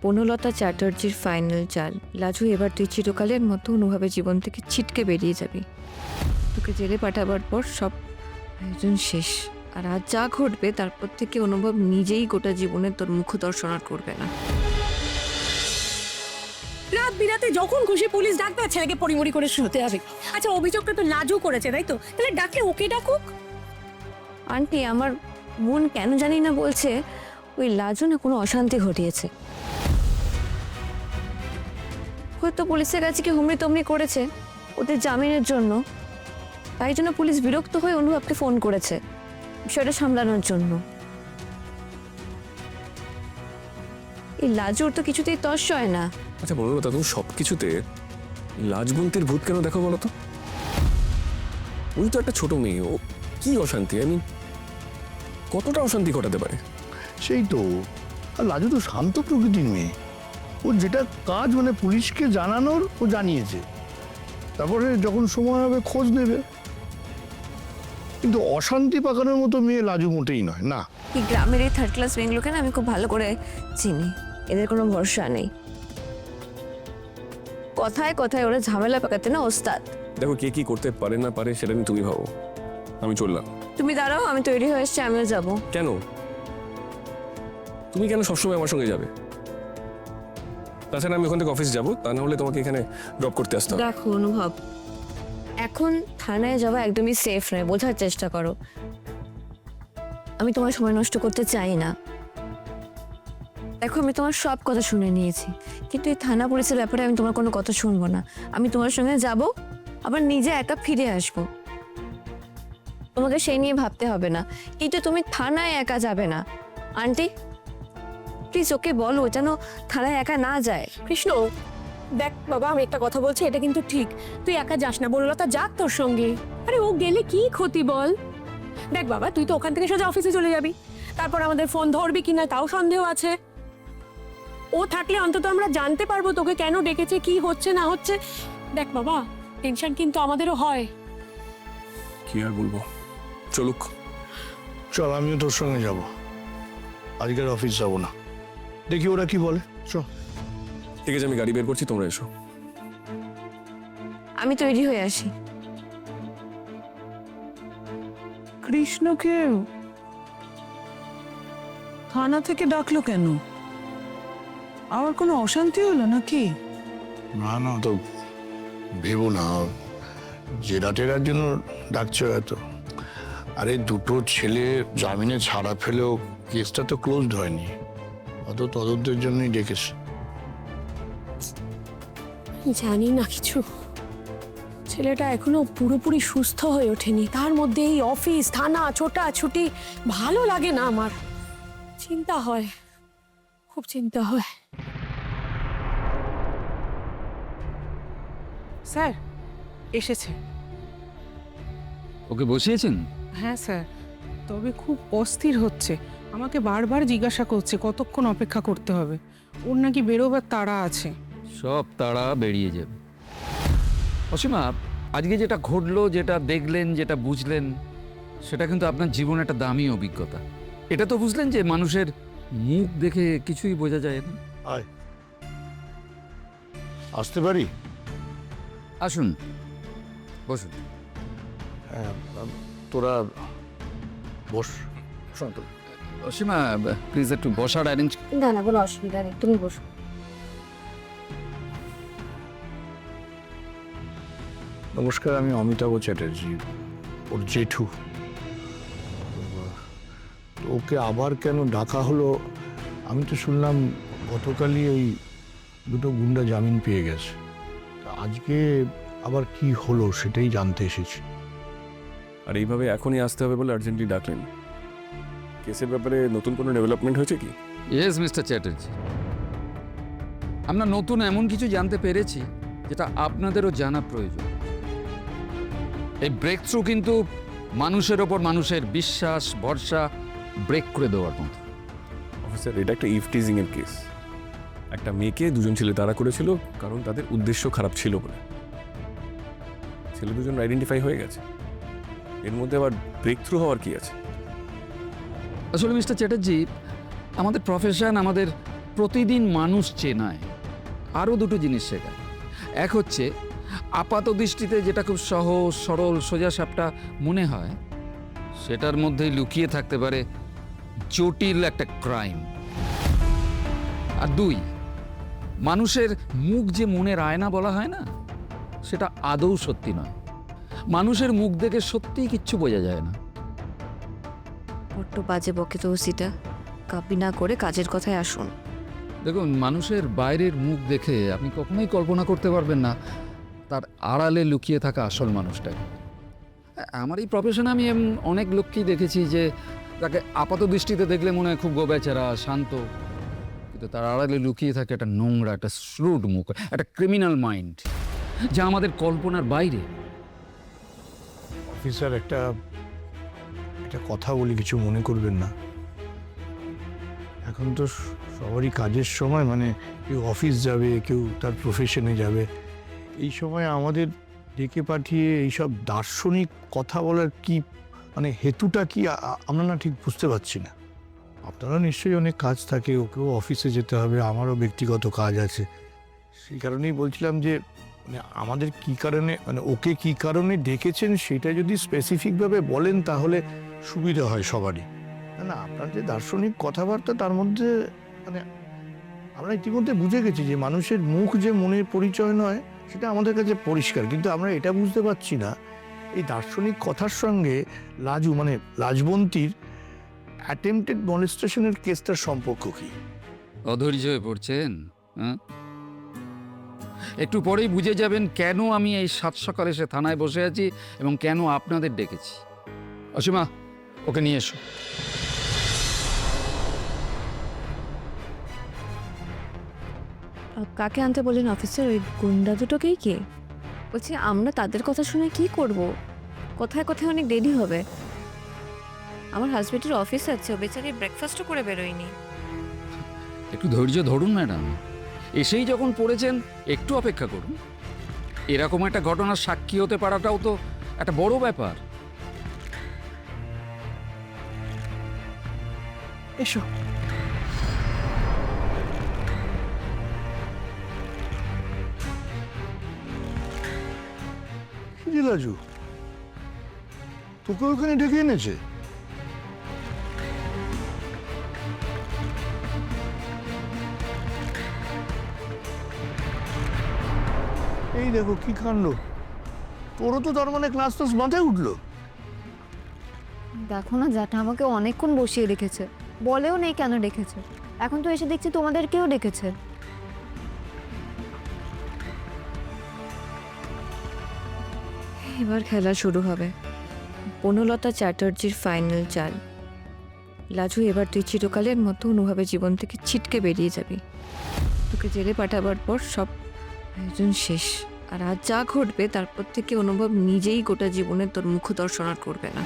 Banalata চ্যাটার্জির final চাল। লাজু, এবার তুই চিরকালের মতো অনুভবে জীবন থেকে ছিটকে বেরিয়ে যাবি। তোকে জেলে পাঠাবার পর সব আয়োজন শেষ। আর আজ যা ঘটবে তারপর থেকে অনুভব নিজেই গোটা জীবনে তোর মুখ দর্শন আর করবে না। রাত বিরাতে যখন খুশি পুলিশ ডাকবে আর ছেলেকে পরিমরি করে শুতে হবে। আচ্ছা, অভিযোগটা তো লাজু করেছে, তাই তো? তাহলে ডাকলে ওকে ডাকুক। আন্টি, আমার মন কেন জানি না বলছে ওই লাজু না কোনো অশান্তি ঘটিয়েছে। হয়তো পুলিশের কাছে কি হুমড়ি তমড়ি করেছে ওদের জামিনের জন্য, তাই জন্য পুলিশ বিরক্ত হয়ে অনুভবকে ফোন করেছে বিষয়টা সামলানোর জন্য। এই লাজুর তো কিছুতেই তর্স হয় না। আচ্ছা বলো তা, তুমি সবকিছুতে লাজবন্তীর ভূত কেন দেখো বলো তো? ওই তো একটা ছোট মেয়ে, ও কি অশান্তি, আমি কতটা অশান্তি ঘটাতে পারে? সেই তো। আর লাজু তো শান্ত প্রকৃতির মেয়ে। ও যেটা কাজ মানে পুলিশকে জানানোর ও জানিয়েছে, তারপরে যখন সময় হবে খোঁজ নেবে। কিন্তু অশান্তি পাকানোর মতো মেয়ে লাজু মোটেই নয়। না, এই গ্রামের এই থার্ড ক্লাস মেয়েগুলোকে না আমি খুব ভালো করে চিনি। এদের কোনো ভরসা নেই। কথায় কথায় ওরা ঝামেলা পাকাতে না ওস্তাদ। দেখো, কে কি করতে পারে না পারে সেটা নিয়ে তুমি ভাবো, আমি চললাম। তুমি দাঁড়াও, আমি তৈরি হয়ে এসছি, আমিও যাবো। কেন? তুমি কেন সবসময় আমার সঙ্গে যাবে? তাছাড়া আমি ওখান থেকে অফিস যাবো, তা না হলে তোমাকে এখানে ড্রপ করতে আসতে হবে। দেখো অনুভব, এখন থানায় যাওয়া একদমই সেফ নয়, বোঝার চেষ্টা করো। আমি তোমার সময় নষ্ট করতে চাই না। দেখো, আমি তোমার সব কথা শুনে নিয়েছি, কিন্তু এই থানা পুলিশের ব্যাপারে আমি তোমার কোনো কথা শুনবো না। আমি তোমার সঙ্গে যাব, আবার নিজে একা ফিরে আসবো। তোমাকে সেই নিয়ে ভাবতে হবে না, কিন্তু তুমি থানায় একা যাবে না। আন্টি প্লিজ ওকে বলো যেন থানায় একা না যায়। কৃষ্ণ, দেখ বাবা, আমি একটা কথা বলছি, এটা কিন্তু ঠিক। তুই একা যাস না, বনলতা যাক তোর সঙ্গে। আরে ও গেলে কি ক্ষতি বল? দেখ বাবা, তুই তো ওখান থেকে সোজা অফিসে চলে যাবি, তারপর আমাদের ফোন ধরবি কিনা তাও সন্দেহ আছে। ও থাকলে অন্তত আমরা জানতে পারবো তোকে কেন ডেকেছে, কি হচ্ছে না হচ্ছে। দেখ বাবা, টেনশন কিন্তু আমাদেরও হয়। কি আর বলবো, চলুক। চল আমিও তোর সঙ্গে যাব। আজকের অফিস যাব না, দেখি ওরা কি বলে। চল। ঠিক আছে, আমি গাড়ি বের করছি, তোমরা এসো। আমি তৈরি হয়ে আসি। কৃষ্ণকে থানা থেকে ডাকলো কেন? আবার কোনো অশান্তি হলো নাকি? না না, তো ভেবো না, জেরা টেরার জন্য ডাকছে হয়তো। আরে দুটো ছেলে জামিনে ছাড়া ফেলেও কেসটা তো ক্লোজড হয়নি, অত তদন্তের জন্যই ডেকেছে। জানি না কিছু, ছেলেটা এখনো পুরোপুরি সুস্থ হয়ে ওঠেনি, তার মধ্যে এই অফিস থানা ছোটা ছুটি ভালো লাগে না আমার। চিন্তা হয়, খুব চিন্তা হয়। স্যার এসেছে। ওকে বসিয়েছেন? হ্যাঁ স্যার, তবে খুব অস্থির হচ্ছে। আমাকে বারবার জিজ্ঞাসা করছে কতক্ষণ অপেক্ষা করতে হবে। ওর নাকি বেরোবার তাড়া আছে। সব তাড়া বেরিয়ে যাবে। অসীমা, আজকে যেটা ঘটলো, যেটা দেখলেন, যেটা বুঝলেন, সেটা কিন্তু আপনার জীবনে একটা দামি অভিজ্ঞতা। এটা তো বুঝলেন যে মানুষের মুখ দেখে কিছুই বোঝা যায় না। আয়, আসতে পারি? আসুন, বসুন। হ্যাঁ, তোরা বস। অসীমা, প্লিজ একটু বসার অ্যারেঞ্জ। না না, কোনো অসুবিধা নেই, তুমি বসো। নমস্কার, আমি অমিতাভ চ্যাটার্জি, ওর জেঠু। ওকে আবার কেন ডাকা হলো? আমি তো শুনলাম গতকালই ওই দুটো গুন্ডা জামিন পেয়ে গেছে। তা আজকে আবার কি হলো সেটাই জানতে এসেছি। আর এইভাবে এখনই আসতে হবে বলে আর্জেন্টলি ডাকলেন? কেসের ব্যাপারে নতুন কোনো ডেভেলপমেন্ট হয়েছে কি? ইয়েস মিস্টার চ্যাটার্জি, আমরা নতুন এমন কিছু জানতে পেরেছি যেটা আপনাদেরও জানা প্রয়োজন। এই ব্রেক থ্রু কিন্তু মানুষের ওপর মানুষের বিশ্বাস ভরসা ব্রেক করে দেওয়ার মতো। অফিসার, এটা একটা ইভ টিজিং এর কেস। একটা মেয়েকে দুজন ছেলে তাড়া করেছিল কারণ তাদের উদ্দেশ্য খারাপ ছিল বলে। ছেলে দুজন আইডেন্টিফাই হয়ে গেছে, এর মধ্যে আবার ব্রেক থ্রু হওয়ার কি আছে? আসলে মিস্টার চ্যাটার্জি, আমাদের প্রফেশন, আমাদের প্রতিদিন মানুষ চেনায় আরও দুটো জিনিস শেখায়। এক হচ্ছে আপাত দৃষ্টিতে যেটা খুব সহজ সরল সোজাসাপটা মনে হয়, সেটার মধ্যেই লুকিয়ে থাকতে পারে জটিল একটা ক্রাইম। আর দুই, মানুষের মুখ যে মনের আয়না বলা হয় না, সেটা আদৌ সত্যি নয়। মানুষের মুখ দেখে সত্যিই কিচ্ছু বোঝা যায় না। বড্ড বাজে বকে তো ওসিটা। কাপি না করে কাজের কথায় আসুন। দেখুন, মানুষের বাইরের মুখ দেখে আপনি কখনোই কল্পনা করতে পারবেন না তার আড়ালে লুকিয়ে থাকা আসল মানুষটাকে। আমার এই প্রফেশনে আমি অনেক লোককেই দেখেছি যে তাকে আপাত দৃষ্টিতে দেখলে মনে হয় খুব গোবেচারা শান্ত, কিন্তু তার আড়ালে লুকিয়ে থাকে একটা নোংরা, একটা শ্রুড মুখ, একটা ক্রিমিনাল মাইন্ড, যা আমাদের কল্পনার বাইরে। অফিসার, একটা কথা বলি, কিছু মনে করবেন না। এখন তো সবারই কাজের সময়, মানে কেউ অফিস যাবে, কেউ তার প্রফেশনে যাবে। এই সময় আমাদের ডেকে পাঠিয়ে এইসব দার্শনিক কথা বলার কি মানে হেতুটা কি আমরা না ঠিক বুঝতে পারছি না। আপনারা নিশ্চয়ই অনেক কাজ থাকে, ওকেও অফিসে যেতে হবে, আমারও ব্যক্তিগত কাজ আছে। সেই কারণেই বলছিলাম যে মানে আমাদের কি কারণে, মানে ওকে কি কারণে ডেকেছেন সেটা যদি স্পেসিফিকভাবে বলেন তাহলে সুবিধা হয় সবারই। না, আপনার যে দার্শনিক কথাবার্তা তার মধ্যে মানে আমরা ইতিমধ্যে বুঝে গেছি যে মানুষের মুখ যে মনের পরিচয় নয়, সেটা আমাদের কাছে পরিষ্কার। কিন্তু আমরা এটা বুঝতে পারছি না এই দার্শনিক কথার সঙ্গে লাজু মানে লাজবন্তীর অ্যাটেম্পটেড মলেস্টেশনের কেসটার সম্পর্ক কি? অধৈর্য হয়ে পড়ছেন? হ্যাঁ, একটু পরেই বুঝে যাবেন কেন আমি এই সাত সকালে এসে থানায় বসে আছি এবং কেন আপনাদের ডেকেছি। অসীমা, ওকে নিয়ে এসো। কাকে আনতে বললেন অফিসার? ওই গুন্ডা দুটোকেই কি? বলছি আমরা তাদের কথা শুনে কি করব? কোথায় কোথায় অনেক দেরি হবে। আমার হাজবেন্ডের অফিস আছে, ও বেচারি ব্রেকফাস্টও করে বেরোয়নি। একটু ধৈর্য ধরুন ম্যাডাম, এসেই যখন পড়েছেন একটু অপেক্ষা করুন। এরকম একটা ঘটনার সাক্ষী হতে পারাটাও তো একটা বড় ব্যাপার। এসো। কি রে লাজু, তোকে ওখানে ডেকে এনেছে? এই দেখো কি কাণ্ড, তোরও তো তার মানে ক্লাস টাস মাথায় উঠলো। দেখো না, জ্যাঠা আমাকে অনেকক্ষণ বসিয়ে রেখেছে, বলেও নেই কেন ডেকেছে। এখন তো এসে দেখছি তোমাদেরকেও ডেকেছে। এবার খেলা শুরু হবে। বনলতা চ্যাটার্জির ফাইনাল চাল। লাজু, এবার তুই চিরকালের মতো অনুভবে জীবন থেকে ছিটকে বেরিয়ে যাবি। তোকে জেলে পাঠাবার পর সব আয়োজন শেষ। আর আজ যা ঘটবে তারপর থেকে অনুভব নিজেই গোটা জীবনে তোর মুখ দর্শন আর করবে না।